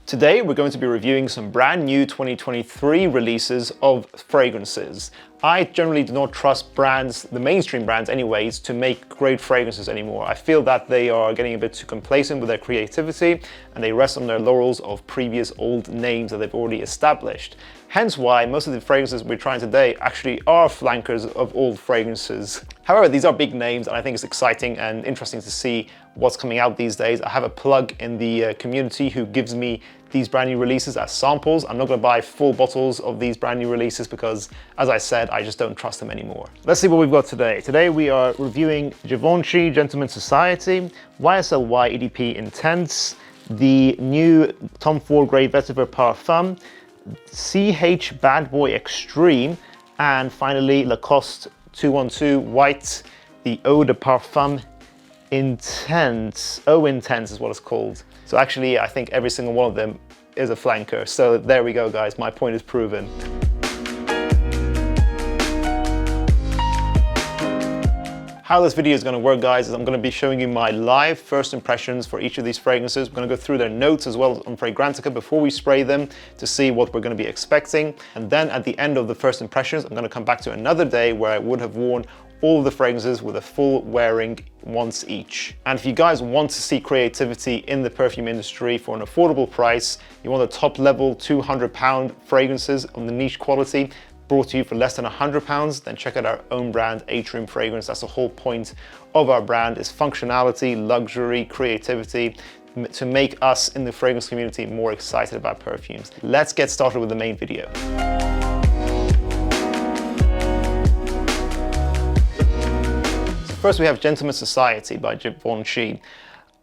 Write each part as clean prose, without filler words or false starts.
Today we're going to be reviewing some brand new 2023 releases of fragrances. I generally do not trust brands, the mainstream brands anyways, to make great fragrances anymore. I feel that they are getting a bit too complacent with their creativity and they rest on their laurels of previous old names that they've already established. Hence why most of the fragrances we're trying today actually are flankers of old fragrances. However, these are big names and I think it's exciting and interesting to see what's coming out these days. I have a plug in the community who gives me these brand new releases as samples. I'm not going to buy full bottles of these brand new releases because, as I said, I just don't trust them anymore. Let's see what we've got today. Today we are reviewing Givenchy Gentleman's Society, YSL EDP Intense, the new Tom Ford Grey Vetiver Parfum, CH Bad Boy Extreme, and finally Lacoste 212 White, the Eau de Parfum Intense. Oh, Intense is what it's called. So actually, I think every single one of them is a flanker. So there we go, guys. My point is proven. How this video is going to work, guys, is I'm going to be showing you my live first impressions for each of these fragrances. We're going to go through their notes as well on Fragrantica before we spray them to see what we're going to be expecting. And then at the end of the first impressions, I'm going to come back to another day where I would have worn all of the fragrances with a full wearing once each. And if you guys want to see creativity in the perfume industry for an affordable price, you want the top level £200 fragrances on the niche quality brought to you for less than £100, then check out our own brand, Atrium Fragrance. That's the whole point of our brand, is functionality, luxury, creativity, to make us in the fragrance community more excited about perfumes. Let's get started with the main video. First we have Gentleman's Society by Givenchy.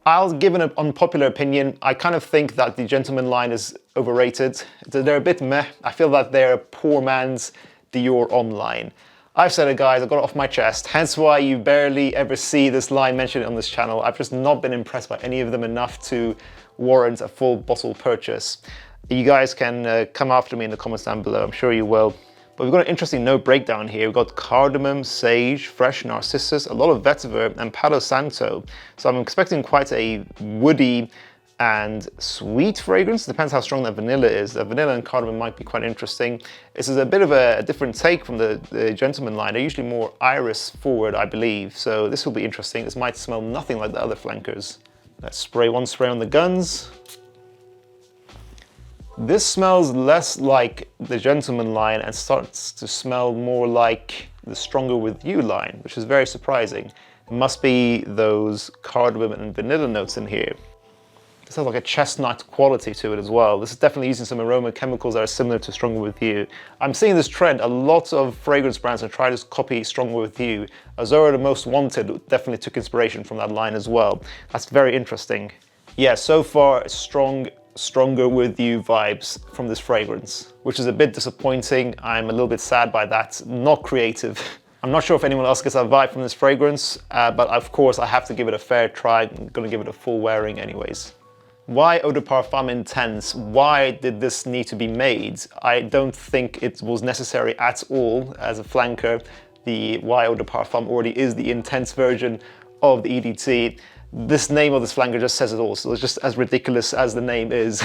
I'll give an unpopular opinion. I kind of think that the Gentleman line is overrated. They're a bit meh. I feel that they're a poor man's Dior Homme line. I've said it, guys, I've got it off my chest, hence why you barely ever see this line mentioned on this channel. I've just not been impressed by any of them enough to warrant a full bottle purchase. You guys can come after me in the comments down below, I'm sure you will. But we've got an interesting note breakdown here. We've got cardamom, sage, fresh narcissus, a lot of vetiver, and palo santo. So I'm expecting quite a woody and sweet fragrance. Depends how strong that vanilla is. The vanilla and cardamom might be quite interesting. This is a bit of a different take from the Gentleman line. They're usually more iris forward, I believe. So this will be interesting. This might smell nothing like the other flankers. Let's spray one spray on the guns. This smells less like the Gentleman line and starts to smell more like the Stronger With You line, which is very surprising. It must be those cardamom and vanilla notes in here. This has like a chestnut quality to it as well. This is definitely using some aroma chemicals that are similar to Stronger With You. I'm seeing this trend. A lot of fragrance brands have tried to copy Stronger With You. Azura the Most Wanted definitely took inspiration from that line as well. That's very interesting. Yeah, so far, Stronger With You vibes from this fragrance, which is a bit disappointing. I'm a little bit sad by that. Not creative. I'm not sure if anyone else gets that vibe from this fragrance, but of course I have to give it a fair try. I'm gonna give it a full wearing anyways. Why Eau de Parfum Intense? Why did this need to be made? I don't think it was necessary at all as a flanker. The Why Eau de Parfum already is the intense version of the EDT. This name of this flanker just says it all, so it's just as ridiculous as the name is.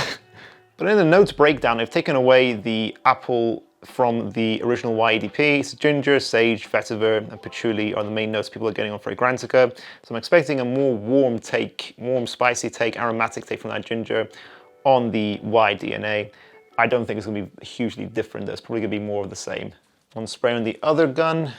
But in the notes breakdown, they've taken away the apple from the original EDP. So ginger, sage, vetiver, and patchouli are the main notes people are getting on Fragrantica. So I'm expecting a more warm take, warm, spicy take, aromatic take from that ginger on the DNA. I don't think it's going to be hugely different. There's probably going to be more of the same. One spray on the other gun.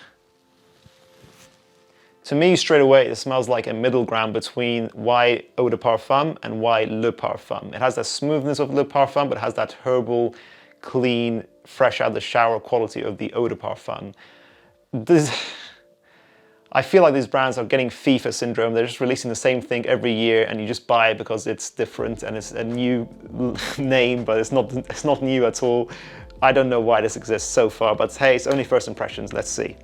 To me, straight away, it smells like a middle ground between Eau de Parfum and Le Parfum. It has that smoothness of Le Parfum, but it has that herbal, clean, fresh out of the shower quality of the Eau de Parfum. I feel like these brands are getting FIFA syndrome. They're just releasing the same thing every year and you just buy it because it's different and it's a new name, but it's not new at all. I don't know why this exists so far, but hey, it's only first impressions. Let's see.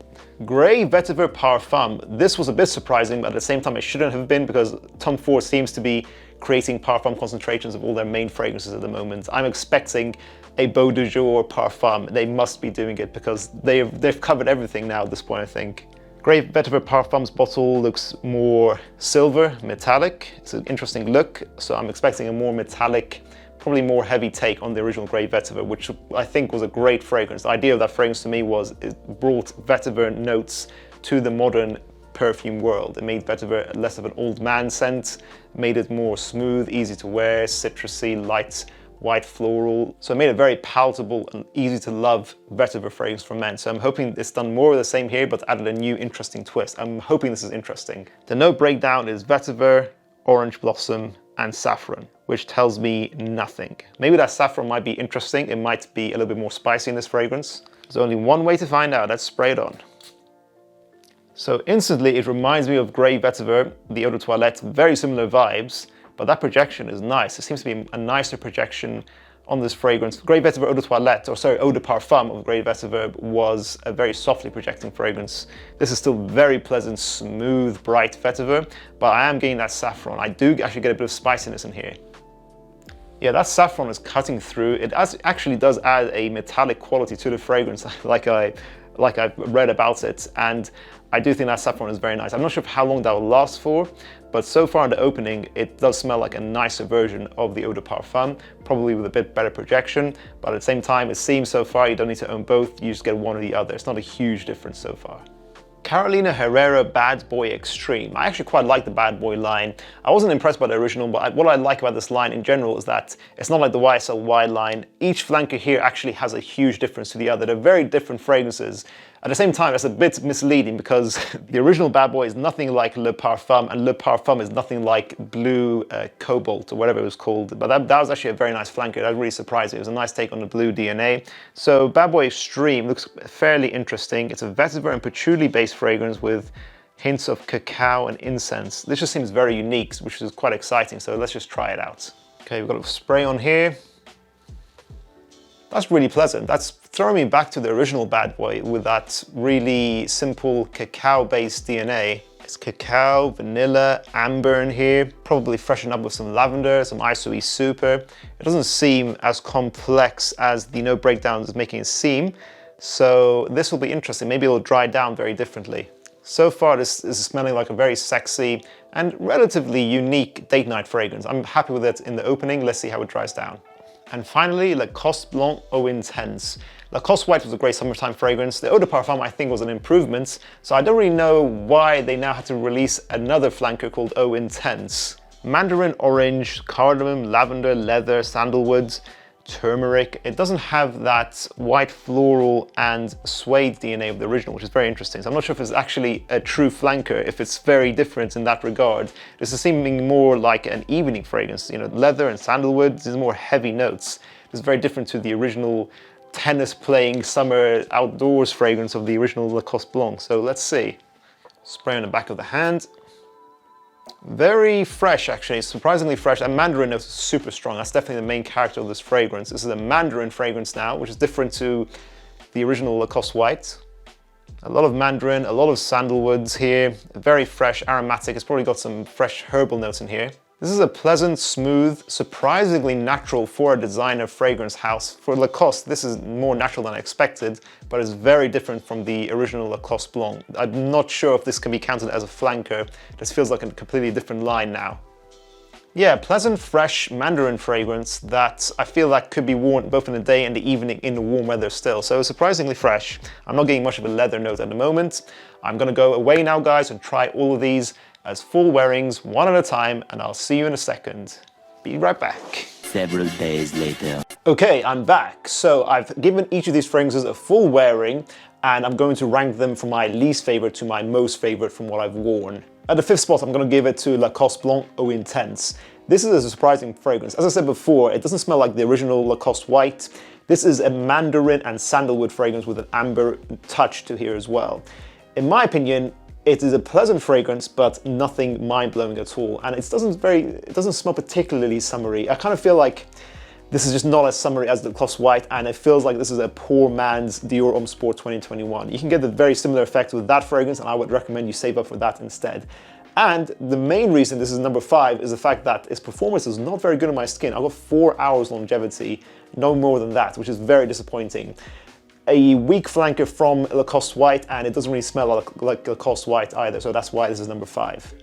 Grey Vetiver Parfum. This was a bit surprising, but at the same time it shouldn't have been because Tom Ford seems to be creating parfum concentrations of all their main fragrances at the moment. I'm expecting a Beau de Jour Parfum. They must be doing it because they've covered everything now at this point, I think. Grey Vetiver Parfum's bottle looks more silver, metallic. It's an interesting look, so I'm expecting a more metallic probably more heavy take on the original Grey Vetiver, which I think was a great fragrance. The idea of that fragrance to me was it brought Vetiver notes to the modern perfume world. It made Vetiver less of an old man scent, made it more smooth, easy to wear, citrusy, light, white floral. So it made a very palatable and easy to love Vetiver fragrance for men. So I'm hoping it's done more of the same here, but added a new interesting twist. I'm hoping this is interesting. The note breakdown is Vetiver, orange blossom, and saffron, which tells me nothing. Maybe that saffron might be interesting. It might be a little bit more spicy in this fragrance. There's only one way to find out. Let's spray it on. So instantly it reminds me of Grey Vetiver, the Eau de Toilette, very similar vibes, but that projection is nice. It seems to be a nicer projection on this fragrance. Grey Vetiver Eau de Toilette, or sorry, Eau de Parfum of Grey Vetiver was a very softly projecting fragrance. This is still very pleasant, smooth, bright Vetiver, but I am getting that saffron. I do actually get a bit of spiciness in here. Yeah, that saffron is cutting through. It actually does add a metallic quality to the fragrance, like I've read about it, and I do think that saffron is very nice. I'm not sure how long that will last for, but so far in the opening, it does smell like a nicer version of the Eau de Parfum, probably with a bit better projection, but at the same time, it seems so far you don't need to own both, you just get one or the other. It's not a huge difference so far. Carolina Herrera Bad Boy Extreme. I actually quite like the Bad Boy line. I wasn't impressed by the original, but what I like about this line in general is that it's not like the YSL Y line. Each flanker here actually has a huge difference to the other. They're very different fragrances. At the same time, it's a bit misleading because the original Bad Boy is nothing like Le Parfum, and Le Parfum is nothing like Blue Cobalt or whatever it was called. But that was actually a very nice flanker. That really surprised me. It was a nice take on the blue DNA. So Bad Boy Extreme looks fairly interesting. It's a vetiver and patchouli based fragrance with hints of cacao and incense. This just seems very unique, which is quite exciting. So let's just try it out. Okay, we've got a spray on here. That's really pleasant. That's throwing me back to the original Bad Boy with that really simple cacao-based DNA. It's cacao, vanilla, amber in here, probably freshened up with some lavender, some ISOE super. It doesn't seem as complex as the note breakdown is making it seem, so this will be interesting. Maybe it'll dry down very differently. So far, this is smelling like a very sexy and relatively unique date night fragrance. I'm happy with it in the opening. Let's see how it dries down. And finally, Lacoste Blanc Eau Intense. Lacoste White was a great summertime fragrance. The Eau de Parfum, I think, was an improvement, so I don't really know why they now had to release another flanker called Eau Intense. Mandarin orange, cardamom, lavender, leather, sandalwood, turmeric. It doesn't have that white floral and suede DNA of the original, which is very interesting. So I'm not sure if it's actually a true flanker, if it's very different in that regard. This is seeming more like an evening fragrance. You know, leather and sandalwood, these are more heavy notes. This is very different to the original tennis playing summer outdoors fragrance of the original Lacoste Blanc. So let's see. Spray on the back of the hand. Very fresh, actually, surprisingly fresh. And mandarin note is super strong. That's definitely the main character of this fragrance. This is a mandarin fragrance now, which is different to the original Lacoste White. A lot of mandarin, a lot of sandalwoods here. Very fresh, aromatic. It's probably got some fresh herbal notes in here. This is a pleasant, smooth, surprisingly natural for a designer fragrance house. For Lacoste, this is more natural than I expected, but it's very different from the original Lacoste Blanc. I'm not sure if this can be counted as a flanker. This feels like a completely different line now. Yeah, pleasant, fresh mandarin fragrance that I feel that could be worn both in the day and the evening in the warm weather still. So surprisingly fresh. I'm not getting much of a leather note at the moment. I'm gonna go away now, guys, and try all of these as full wearings, one at a time, and I'll see you in a second. Be right back. Several days later. Okay, I'm back. So I've given each of these fragrances a full wearing, and I'm going to rank them from my least favorite to my most favorite from what I've worn. At the 5th spot, I'm gonna give it to Lacoste Blanc Eau Intense. This is a surprising fragrance. As I said before, it doesn't smell like the original Lacoste White. This is a mandarin and sandalwood fragrance with an amber touch to here as well. In my opinion, it is a pleasant fragrance, but nothing mind-blowing at all. And it doesn't smell particularly summery. I kind of feel like this is just not as summery as the Lacoste White, and it feels like this is a poor man's Dior Homme Sport 2021. You can get the very similar effect with that fragrance, and I would recommend you save up for that instead. And the main reason this is number 5 is the fact that its performance is not very good on my skin. I've got 4 hours longevity, no more than that, which is very disappointing. A weak flanker from Lacoste White, and it doesn't really smell like Lacoste White either, so that's why this is number 5.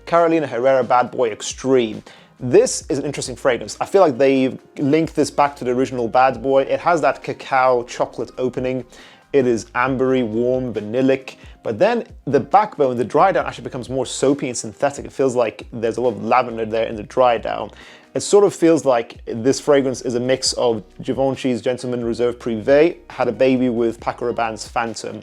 Carolina Herrera Bad Boy Extreme. This is an interesting fragrance. I feel like they linked this back to the original Bad Boy. It has that cacao chocolate opening. It is ambery, warm, vanillic, but then the backbone, the dry down actually becomes more soapy and synthetic. It feels like there's a lot of lavender there in the dry down. It sort of feels like this fragrance is a mix of Givenchy's Gentleman Reserve Privé had a baby with Paco Rabanne's Phantom.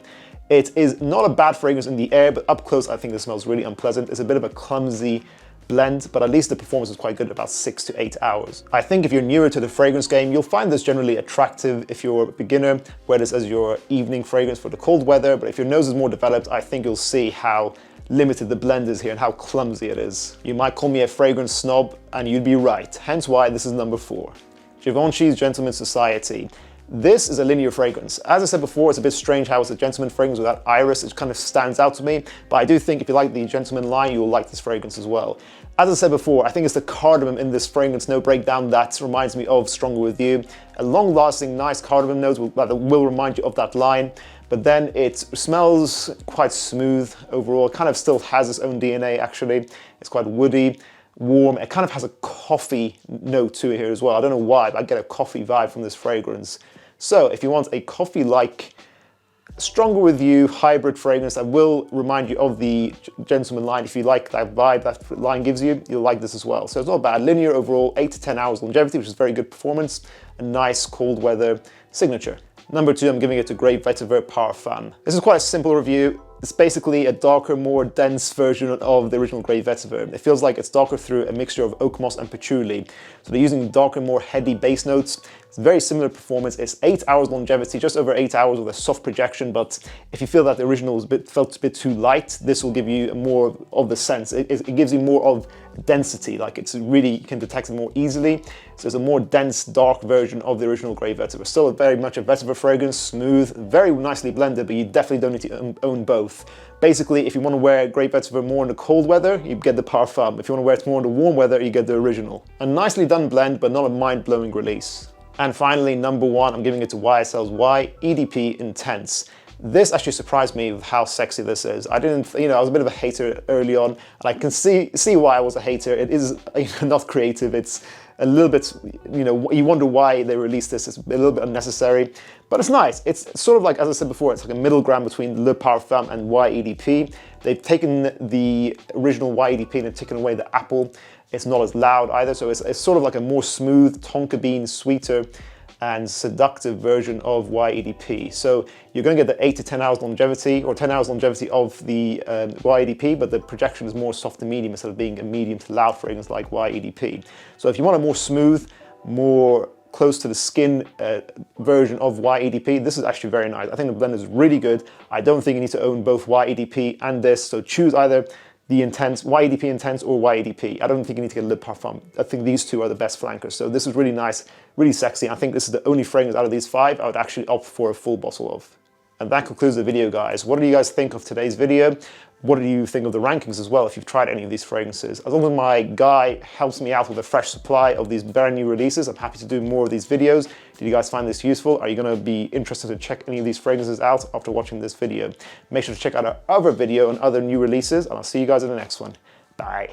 It is not a bad fragrance in the air, but up close I think it smells really unpleasant. It's a bit of a clumsy blend, but at least the performance is quite good at about 6 to 8 hours. I think if you're newer to the fragrance game, you'll find this generally attractive if you're a beginner, wear this as your evening fragrance for the cold weather, but if your nose is more developed, I think you'll see how limited the blend is here and how clumsy it is. You might call me a fragrance snob, and you'd be right, hence why this is number 4. Givenchy's Gentleman's Society. This is a linear fragrance. As I said before, it's a bit strange how it's a gentleman fragrance with that iris. It kind of stands out to me, but I do think if you like the gentleman line, you'll like this fragrance as well. As I said before, I think it's the cardamom in this fragrance note breakdown that reminds me of Stronger With You. A long-lasting, nice cardamom note that will remind you of that line, but then it smells quite smooth overall. It kind of still has its own DNA, actually. It's quite woody, warm. It kind of has a coffee note to it here as well. I don't know why, but I get a coffee vibe from this fragrance. So if you want a coffee-like, Stronger With You hybrid fragrance that will remind you of the Gentleman line, if you like that vibe that line gives you, you'll like this as well. So it's not bad. Linear overall, 8 to 10 hours longevity, which is very good performance. A nice cold weather signature. Number 2, I'm giving it to Great Vetiver Parfum. This is quite a simple review. It's basically a darker, more dense version of the original Great Vetiver. It feels like it's darker through a mixture of oak moss and patchouli. So they're using darker, more heady base notes. It's very similar performance. It's 8 hours longevity, just over 8 hours with a soft projection, but if you feel that the original felt a bit too light, this will give you more of the sense. It gives you more of density, like it's really, you can detect it more easily. So it's a more dense, dark version of the original Great Vetiver. Still very much a Vetiver fragrance, smooth, very nicely blended, but you definitely don't need to own both. Basically, if you want to wear Great Vetiver more in the cold weather, you get the Parfum. If you want to wear it more in the warm weather, you get the original. A nicely done blend, but not a mind-blowing release. And finally, number 1, I'm giving it to YSL's EDP Intense. This actually surprised me with how sexy this is. I didn't, I was a bit of a hater early on, and I can see why I was a hater. It is not creative. It's a little bit, you wonder why they released this. It's a little bit unnecessary, but it's nice. It's sort of like, as I said before, it's like a middle ground between Le Parfum and EDP. They've taken the original EDP and they've taken away the apple. It's not as loud either, so it's sort of like a more smooth, tonka bean, sweeter, and seductive version of EDP. So you're going to get the 8 to 10 hours longevity, or 10 hours longevity of the EDP, but the projection is more soft to medium instead of being a medium to loud fragrance like EDP. So if you want a more smooth, more close to the skin version of EDP, this is actually very nice. I think the blend is really good. I don't think you need to own both EDP and this, so choose either the Intense, EDP Intense or EDP. I don't think you need to get Le Parfum. I think these two are the best flankers. So this is really nice, really sexy. I think this is the only fragrance out of these 5 I would actually opt for a full bottle of. And that concludes the video, guys. What do you guys think of today's video? What do you think of the rankings as well, if you've tried any of these fragrances? As long as my guy helps me out with a fresh supply of these brand new releases, I'm happy to do more of these videos. Did you guys find this useful? Are you gonna be interested to check any of these fragrances out after watching this video? Make sure to check out our other video on other new releases, and I'll see you guys in the next one. Bye.